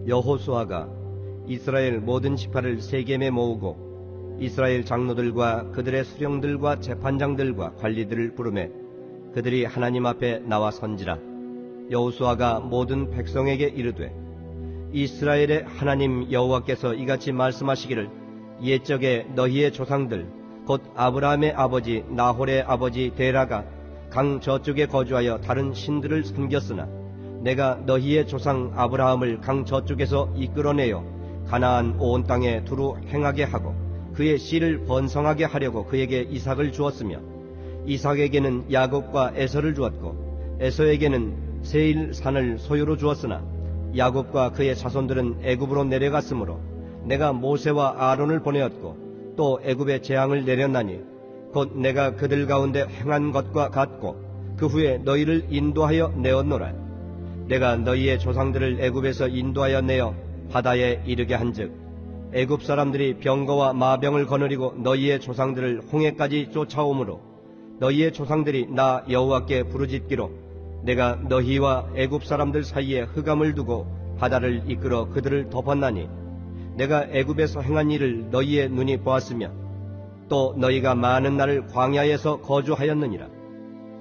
여호수아가 이스라엘 모든 지파를 세겜에 모으고 이스라엘 장로들과 그들의 수령들과 재판장들과 관리들을 부르매 그들이 하나님 앞에 나와 선지라. 여호수아가 모든 백성에게 이르되 이스라엘의 하나님 여호와께서 이같이 말씀하시기를 옛적에 너희의 조상들 곧 아브라함의 아버지 나홀의 아버지 데라가 강 저쪽에 거주하여 다른 신들을 섬겼으나 내가 너희의 조상 아브라함을 강 저쪽에서 이끌어내어 가나안 온 땅에 두루 행하게 하고 그의 씨를 번성하게 하려고 그에게 이삭을 주었으며 이삭에게는 야곱과 에서를 주었고 에서에게는 세일 산을 소유로 주었으나 야곱과 그의 자손들은 애굽으로 내려갔으므로 내가 모세와 아론을 보내었고 또 애굽의 재앙을 내렸나니 곧 내가 그들 가운데 행한 것과 같고 그 후에 너희를 인도하여 내었노라. 내가 너희의 조상들을 애굽에서 인도하여 내어 바다에 이르게 한즉 애굽 사람들이 병거와 마병을 거느리고 너희의 조상들을 홍해까지 쫓아오므로 너희의 조상들이 나 여호와께 부르짖기로 내가 너희와 애굽 사람들 사이에 흑암을 두고 바다를 이끌어 그들을 덮었나니 내가 애굽에서 행한 일을 너희의 눈이 보았으며 또 너희가 많은 날을 광야에서 거주하였느니라.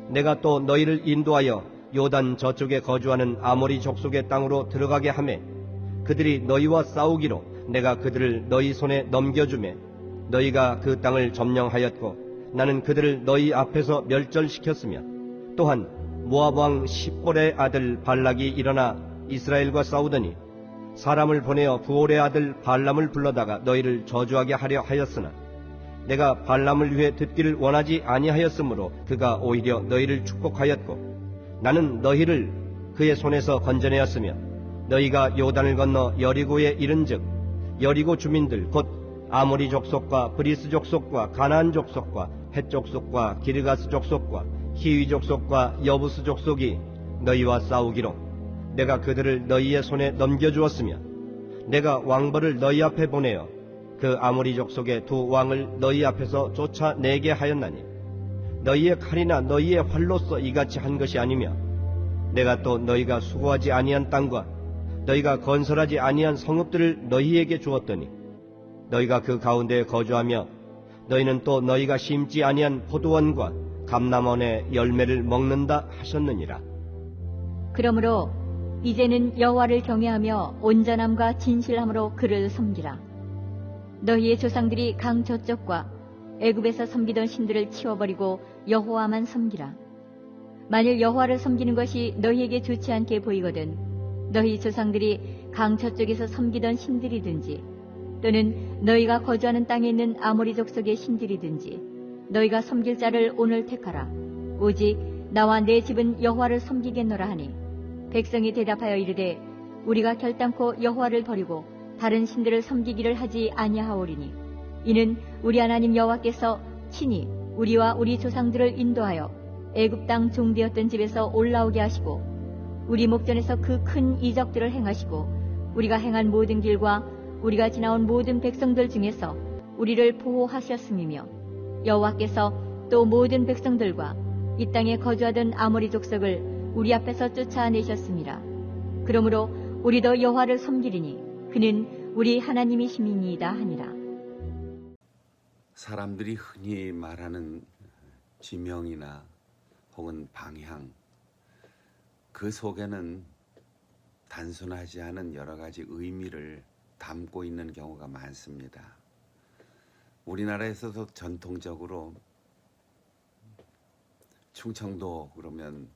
내가 또 너희를 인도하여 요단 저쪽에 거주하는 아모리 족속의 땅으로 들어가게 하매 그들이 너희와 싸우기로 내가 그들을 너희 손에 넘겨주매 너희가 그 땅을 점령하였고 나는 그들을 너희 앞에서 멸절시켰으며 또한 모압 왕 십볼의 아들 발락이 일어나 이스라엘과 싸우더니 사람을 보내어 부올의 아들 발람을 불러다가 너희를 저주하게 하려 하였으나 내가 발람을 위해 듣기를 원하지 아니하였으므로 그가 오히려 너희를 축복하였고 나는 너희를 그의 손에서 건져내었으며 너희가 요단을 건너 여리고에 이른즉 여리고 주민들 곧 아모리 족속과 브리스 족속과 가나안 족속과 헷 족속과 기르가스 족속과 히위 족속과 여부스 족속이 너희와 싸우기로 내가 그들을 너희의 손에 넘겨주었으며 내가 왕벌을 너희 앞에 보내어 그 아모리 족속의 두 왕을 너희 앞에서 쫓아내게 하였나니 너희의 칼이나 너희의 활로서 이같이 한 것이 아니며 내가 또 너희가 수고하지 아니한 땅과 너희가 건설하지 아니한 성읍들을 너희에게 주었더니 너희가 그 가운데에 거주하며 너희는 또 너희가 심지 아니한 포도원과 감람원의 열매를 먹는다 하셨느니라. 그러므로 이제는 여호와를 경외하며 온전함과 진실함으로 그를 섬기라. 너희의 조상들이 강 저쪽과 애굽에서 섬기던 신들을 치워버리고 여호와만 섬기라. 만일 여호와를 섬기는 것이 너희에게 좋지 않게 보이거든 너희 조상들이 강 저쪽에서 섬기던 신들이든지 또는 너희가 거주하는 땅에 있는 아모리 족속의 신들이든지 너희가 섬길 자를 오늘 택하라. 오직 나와 내 집은 여호와를 섬기겠노라 하니 백성이 대답하여 이르되 우리가 결단코 여호와를 버리고 다른 신들을 섬기기를 하지 아니하오리니 이는 우리 하나님 여호와께서 친히 우리와 우리 조상들을 인도하여 애굽 땅 종되었던 집에서 올라오게 하시고 우리 목전에서 그 큰 이적들을 행하시고 우리가 행한 모든 길과 우리가 지나온 모든 백성들 중에서 우리를 보호하셨음이며 여호와께서 또 모든 백성들과 이 땅에 거주하던 아모리 족속을 우리 앞에서 쫓아내셨습니다. 그러므로 우리도 여호와를 섬기리니 그는 우리 하나님이심이니이다 하니라. 사람들이 흔히 말하는 지명이나 혹은 방향, 그 속에는 단순하지 않은 여러 가지 의미를 담고 있는 경우가 많습니다. 우리나라에서도 전통적으로 충청도 그러면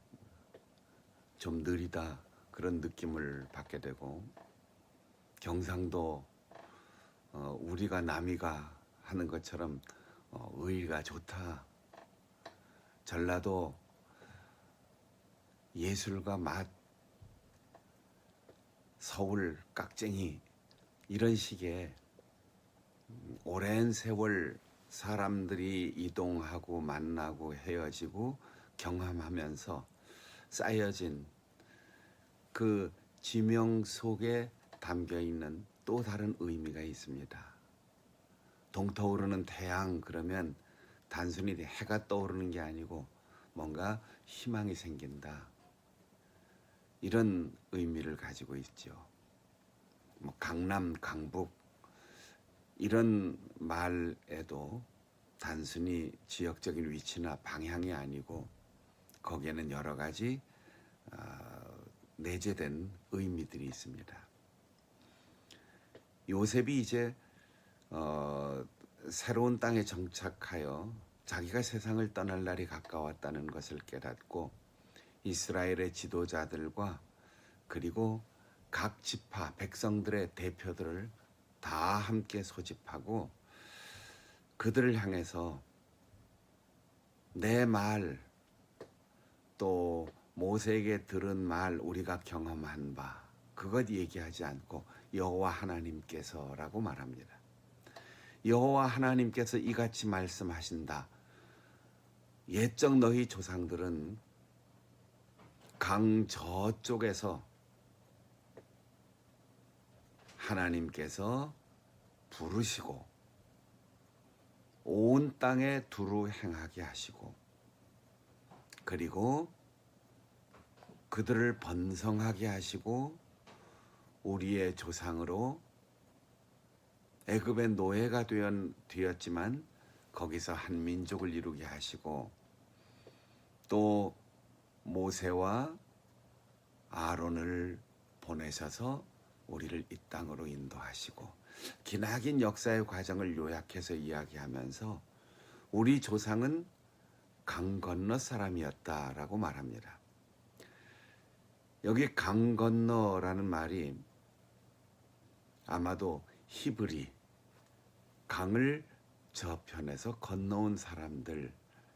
좀 느리다 그런 느낌을 받게 되고 경상도 우리가 남이가 하는 것처럼 의리가 좋다. 전라도 예술가 맛, 서울 깍쟁이 이런 식의 오랜 세월 사람들이 이동하고 만나고 헤어지고 경험하면서 쌓여진 그 지명 속에 담겨 있는 또 다른 의미가 있습니다. 동터오르는 태양 그러면 단순히 해가 떠오르는 게 아니고 뭔가 희망이 생긴다. 이런 의미를 가지고 있죠. 뭐 강남, 강북 이런 말에도 단순히 지역적인 위치나 방향이 아니고 거기에는 여러 가지 내재된 의미들이 있습니다. 요셉이 이제 새로운 땅에 정착하여 자기가 세상을 떠날 날이 가까웠다는 것을 깨닫고 이스라엘의 지도자들과 그리고 각 지파 백성들의 대표들을 다 함께 소집하고 그들을 향해서 내 말 또 모세에게 들은 말 우리가 경험한 바 그것 얘기하지 않고 여호와 하나님께서라고 말합니다. 여호와 하나님께서 이같이 말씀하신다. 옛적 너희 조상들은 강 저쪽에서 하나님께서 부르시고 온 땅에 두루 행하게 하시고 그리고 그들을 번성하게 하시고 우리의 조상으로 애굽의 노예가 되었지만 거기서 한 민족을 이루게 하시고 또 모세와 아론을 보내셔서 우리를 이 땅으로 인도하시고 기나긴 역사의 과정을 요약해서 이야기하면서 우리 조상은 강 건너 사람이었다라고 말합니다. 여기 강 건너라는 말이 아마도 히브리 강을 저편에서 건너온 사람들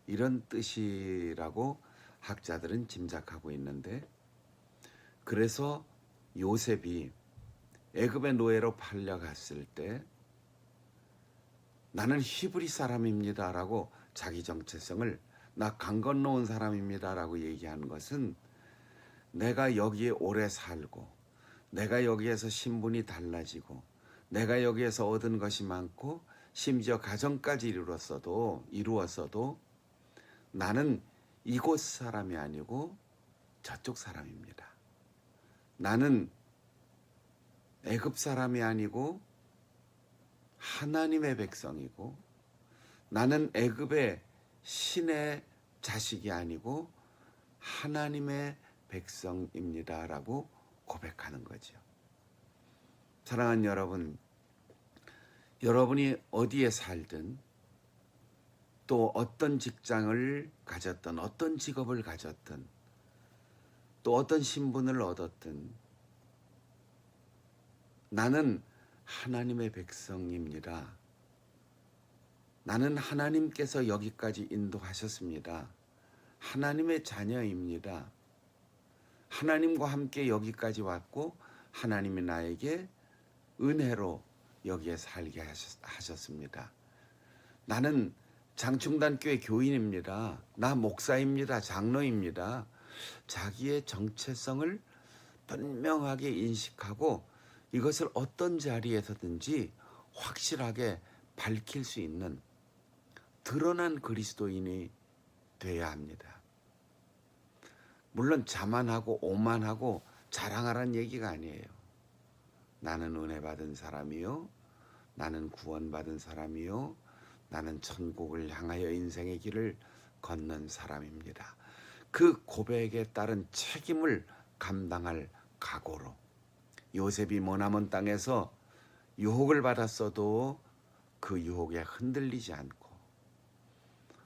이런 뜻이라고 학자들은 짐작하고 있는데 그래서 요셉이 애굽의 노예로 팔려갔을 때 나는 히브리 사람입니다라고 자기 정체성을 나 강 건너온 사람입니다라고 얘기하는 것은 내가 여기에 오래 살고 내가 여기에서 신분이 달라지고 내가 여기에서 얻은 것이 많고 심지어 가정까지 이루었어도 나는 이곳 사람이 아니고 저쪽 사람입니다. 나는 애굽 사람이 아니고 하나님의 백성이고 나는 애굽의 신의 자식이 아니고 하나님의 백성입니다라고 고백하는 거죠. 사랑하는 여러분, 여러분이 어디에 살든 또 어떤 직장을 가졌든 어떤 직업을 가졌든 또 어떤 신분을 얻었든 나는 하나님의 백성입니다. 나는 하나님께서 여기까지 인도하셨습니다. 하나님의 자녀입니다. 하나님과 함께 여기까지 왔고 하나님이 나에게 은혜로 여기에 살게 하셨습니다. 나는 장충단교회 교인입니다. 나 목사입니다. 장로입니다. 자기의 정체성을 분명하게 인식하고 이것을 어떤 자리에서든지 확실하게 밝힐 수 있는 드러난 그리스도인이 돼야 합니다. 물론 자만하고 오만하고 자랑하라는 얘기가 아니에요. 나는 은혜 받은 사람이요. 나는 구원받은 사람이요. 나는 천국을 향하여 인생의 길을 걷는 사람입니다. 그 고백에 따른 책임을 감당할 각오로 요셉이 머나먼 땅에서 유혹을 받았어도 그 유혹에 흔들리지 않고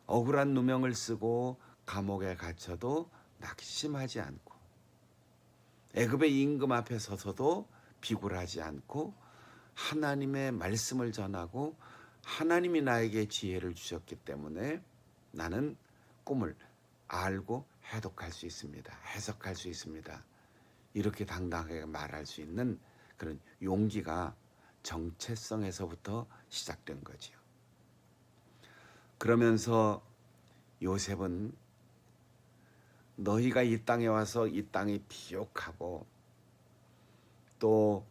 억울한 누명을 쓰고 감옥에 갇혀도 낙심하지 않고 애굽의 임금 앞에 서서도 비굴하지 않고 하나님의 말씀을 전하고 하나님이 나에게 지혜를 주셨기 때문에 나는 꿈을 알고 해독할 수 있습니다. 해석할 수 있습니다. 이렇게 당당하게 말할 수 있는 그런 용기가 정체성에서부터 시작된 거지요. 그러면서 요셉은 너희가 이 땅에 와서 이 땅이 비옥하고 또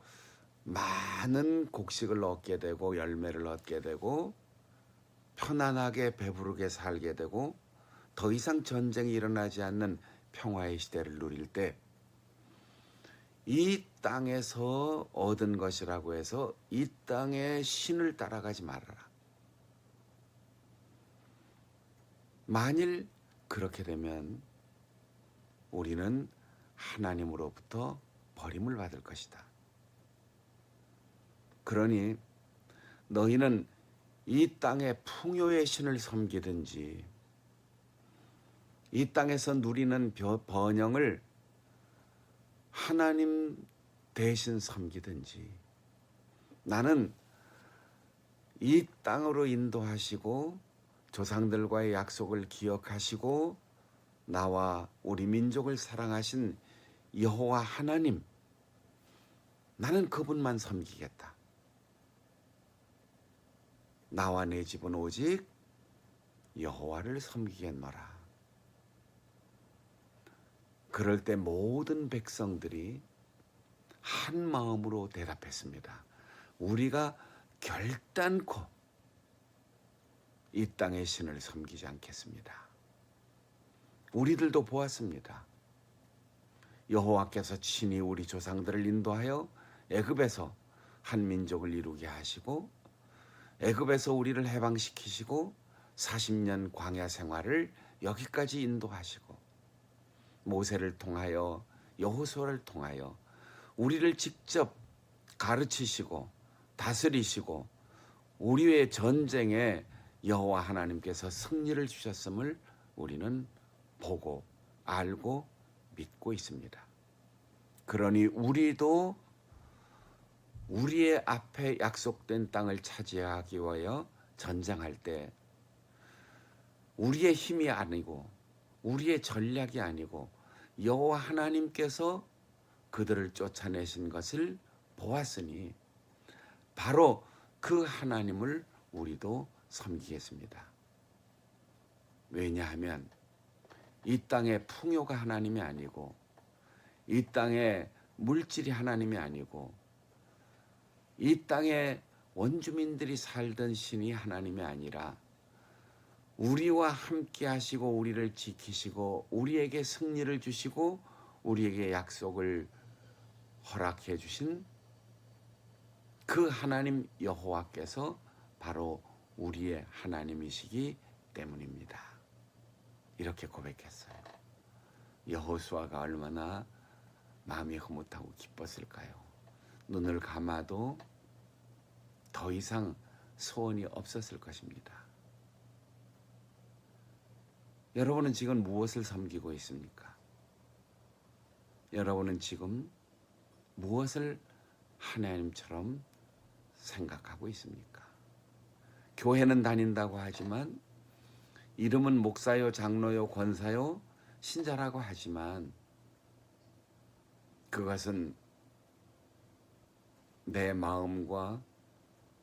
많은 곡식을 얻게 되고 열매를 얻게 되고 편안하게 배부르게 살게 되고 더 이상 전쟁이 일어나지 않는 평화의 시대를 누릴 때 이 땅에서 얻은 것이라고 해서 이 땅의 신을 따라가지 말아라. 만일 그렇게 되면 우리는 하나님으로부터 버림을 받을 것이다. 그러니 너희는 이 땅의 풍요의 신을 섬기든지 이 땅에서 누리는 번영을 하나님 대신 섬기든지 나는 이 땅으로 인도하시고 조상들과의 약속을 기억하시고 나와 우리 민족을 사랑하신 여호와 하나님, 나는 그분만 섬기겠다. 나와 내 집은 오직 여호와를 섬기겠노라. 그럴 때 모든 백성들이 한 마음으로 대답했습니다. 우리가 결단코 이 땅의 신을 섬기지 않겠습니다. 우리들도 보았습니다. 여호와께서 친히 우리 조상들을 인도하여 애굽에서 한 민족을 이루게 하시고 애굽에서 우리를 해방시키시고 40년 광야 생활을 여기까지 인도하시고 모세를 통하여 여호수아를 통하여 우리를 직접 가르치시고 다스리시고 우리의 전쟁에 여호와 하나님께서 승리를 주셨음을 우리는 보고 알고 믿고 있습니다. 그러니 우리도 우리의 앞에 약속된 땅을 차지하기 위하여 전쟁할 때 우리의 힘이 아니고 우리의 전략이 아니고 여호와 하나님께서 그들을 쫓아내신 것을 보았으니 바로 그 하나님을 우리도 섬기겠습니다. 왜냐하면 이 땅의 풍요가 하나님이 아니고 이 땅의 물질이 하나님이 아니고 이 땅의 원주민들이 살던 신이 하나님이 아니라 우리와 함께 하시고 우리를 지키시고 우리에게 승리를 주시고 우리에게 약속을 허락해 주신 그 하나님 여호와께서 바로 우리의 하나님이시기 때문입니다. 이렇게 고백했어요. 여호수아가 얼마나 마음이 흐뭇하고 기뻤을까요? 눈을 감아도 더 이상 소원이 없었을 것입니다. 여러분은 지금 무엇을 섬기고 있습니까? 여러분은 지금 무엇을 하나님처럼 생각하고 있습니까? 교회는 다닌다고 하지만 이름은 목사요, 장로요, 권사요, 신자라고 하지만 그것은 내 마음과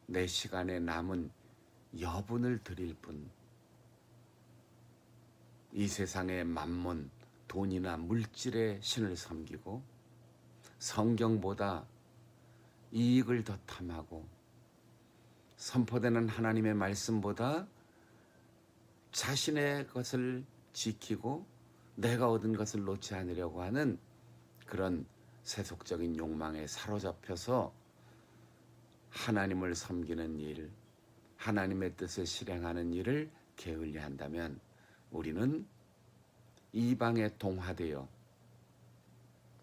내 시간에 남은 여분을 드릴 뿐 이 세상의 만몬, 돈이나 물질의 신을 섬기고 성경보다 이익을 더 탐하고 선포되는 하나님의 말씀보다 자신의 것을 지키고 내가 얻은 것을 놓지 않으려고 하는 그런 세속적인 욕망에 사로잡혀서 하나님을 섬기는 일, 하나님의 뜻을 실행하는 일을 게을리한다면 우리는 이방에 동화되어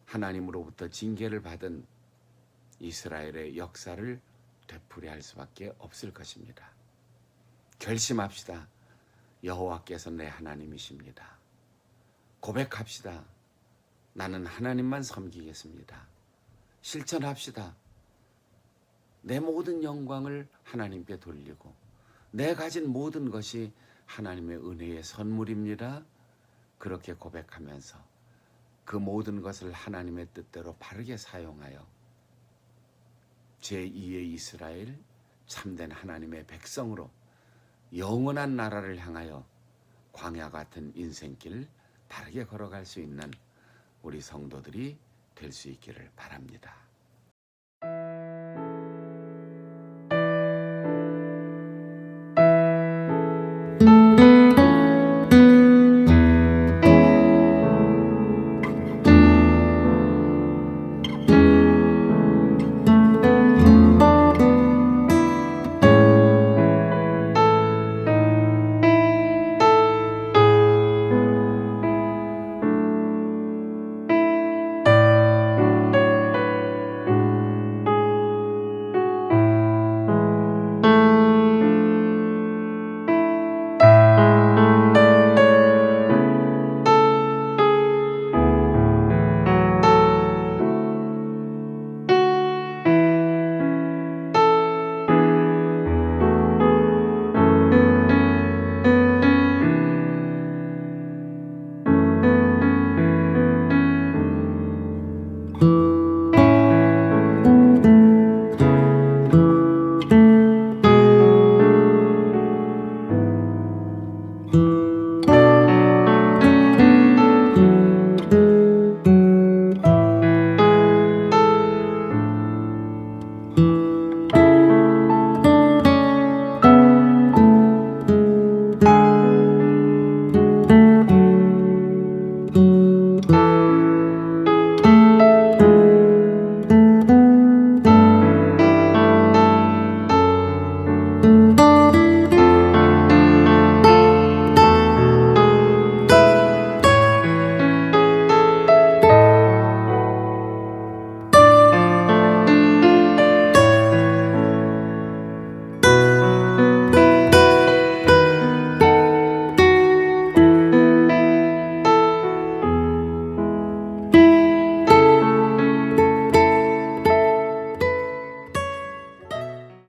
하나님으로부터 징계를 받은 이스라엘의 역사를 되풀이할 수밖에 없을 것입니다. 결심합시다. 여호와께서 내 하나님이십니다. 고백합시다. 나는 하나님만 섬기겠습니다. 실천합시다. 내 모든 영광을 하나님께 돌리고 내 가진 모든 것이 하나님의 은혜의 선물입니다. 그렇게 고백하면서 그 모든 것을 하나님의 뜻대로 바르게 사용하여 제2의 이스라엘 참된 하나님의 백성으로 영원한 나라를 향하여 광야 같은 인생길을 바르게 걸어갈 수 있는 우리 성도들이 될 수 있기를 바랍니다.